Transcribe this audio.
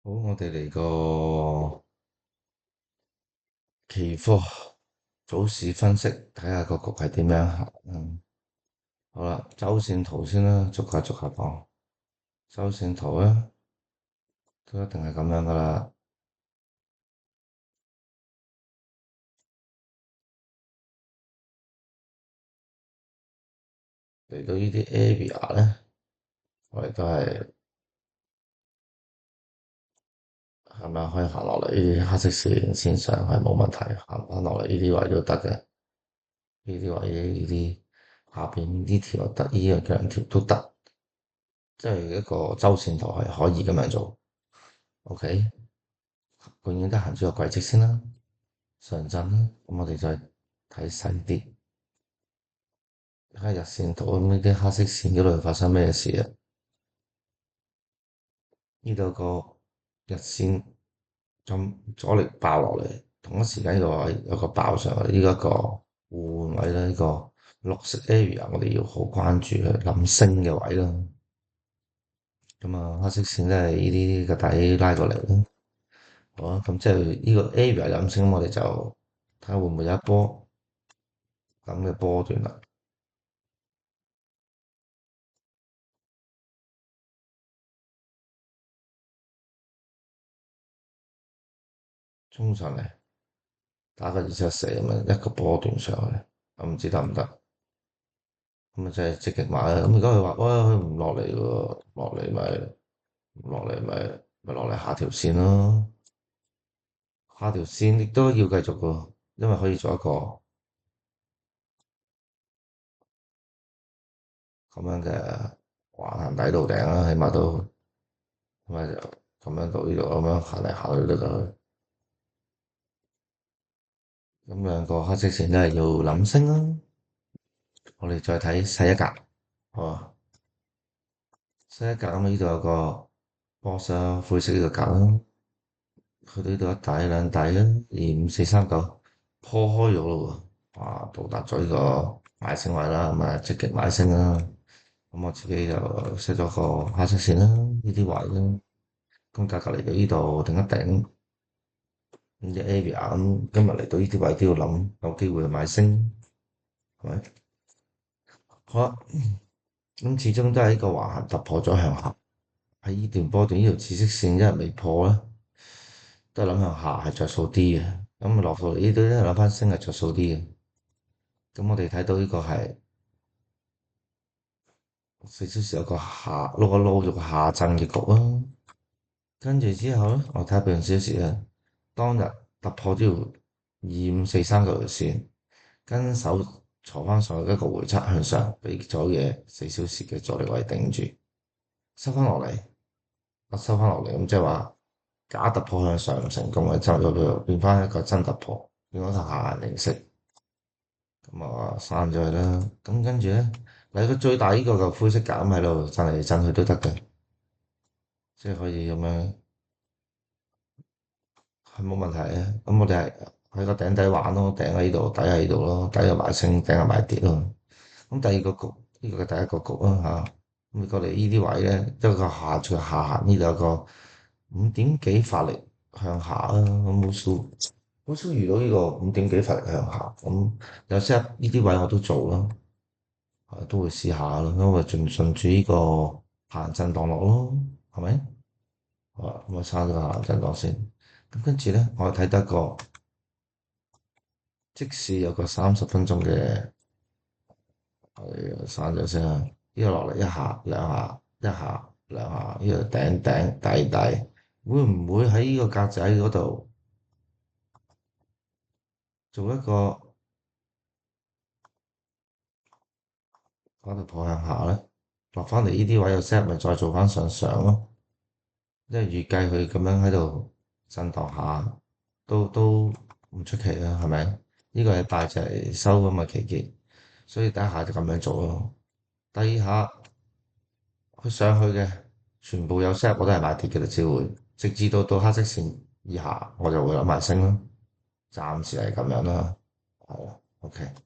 好，我哋嚟個期貨早市分析，睇下個局係點樣行。好啦，周線圖先啦，逐下逐下講。周線圖咧，都一定係咁樣噶啦。嚟到呢啲 area 咧，我哋都係咪可以行落嚟呢啲黑色線上係冇問題，行翻落嚟呢啲位都得嘅。呢啲位呢啲下邊呢條又得，呢個兩條都得，即係一個周線圖係可以咁樣做。OK，永遠得行住個軌跡先啦。上陣啦，咁我哋再睇細啲，睇下日線圖咁呢啲黑色線嗰度發生咩事啊？呢度個日線咁阻力爆落嚟，同一時間呢個位有個爆上嚟，呢一個互換位啦，呢個綠色 area 我哋要好關注佢諗升嘅位啦。咁啊，黑色線都係呢啲個底拉過嚟啦。好啊，咁即係呢個 area 諗升，我哋就睇下會唔會有一波咁嘅波段啦。衝上嚟打個274咁樣一個波段上去，我唔知得唔得？咁啊，即係積極買啦。咁如果佢話，喂，佢唔落嚟喎，落嚟咪落嚟下條線咯。下條線亦都要繼續喎，因為可以做一個咁樣嘅橫行底到頂啦，起碼都咁啊就咁樣到呢度咁樣行嚟行去都得。咁兩個黑色線都係要諗升啦。我哋再睇細一格，好啊，細一格咁呢度有個波色灰色呢個格啦。去到呢度一底兩底啦，25439破開咗咯喎，啊到達咗呢個買升位啦，咁啊積極買升啦。咁我自己就 set 咗個黑色線啦，呢啲位啦，咁價格嚟到呢度定一頂，咁隻 area 咁今日嚟到呢啲位都要諗，有機會去買升，係咪？好啦，咁始終都係呢個橫行突破咗向下，喺呢段波段呢條紫色線一日未破咧，都係諗向下係着數啲嘅，咁落到嚟呢度咧諗翻升係着數啲嘅。咁我哋睇到呢個係4小時有個下撈一撈咗個下震嘅局啦，跟住之後咧，我睇下半小時咧，當日突破咗條25439條線，跟手坐翻上去一個回測向上，俾咗嘢4小時嘅阻力位頂住，收翻落嚟，我收翻落嚟，咁即係話假突破向上唔成功嘅，就變翻一個真突破，變咗個下行形式。咁啊，刪咗佢啦。咁跟住咧，嚟個最大呢個嘅灰色減喺度震嚟震去都得嘅，即係可以咁樣，係冇問題嘅。咁我哋係喺個頂底玩咯，頂喺呢度，底喺呢度咯，底又買升，頂又買跌咯。咁第二個局，呢個嘅第一個局啦嚇。咁過嚟呢啲位咧，一個下行呢度有個5點幾發力向下啊，咁好少遇到呢個5點幾發力向下。咁有時呢啲位我都做咯。都會試下咯，因為順住呢個行震盪落咯，係咪？好啊，咁我刪咗個行震盪先。咁跟住咧，我睇得個即使有個30分鐘嘅，我哋刪咗先啊。呢個落嚟一下兩下，一下兩下，呢個頂底，會唔會喺呢個格仔嗰度做一個嗰度破向下咧？落翻嚟呢啲位有 set 咪再做翻上咯。因為預計佢咁樣喺度震盪下，都唔出奇啊，係咪？呢個係大隻收咁嘅期結，所以第一下就咁樣做咯。第二下佢上去嘅全部有 set，我都係買跌嘅啦，只會直至到黑色線以下，我就會諗埋升咯。暫時係咁樣啦，係啊，OK。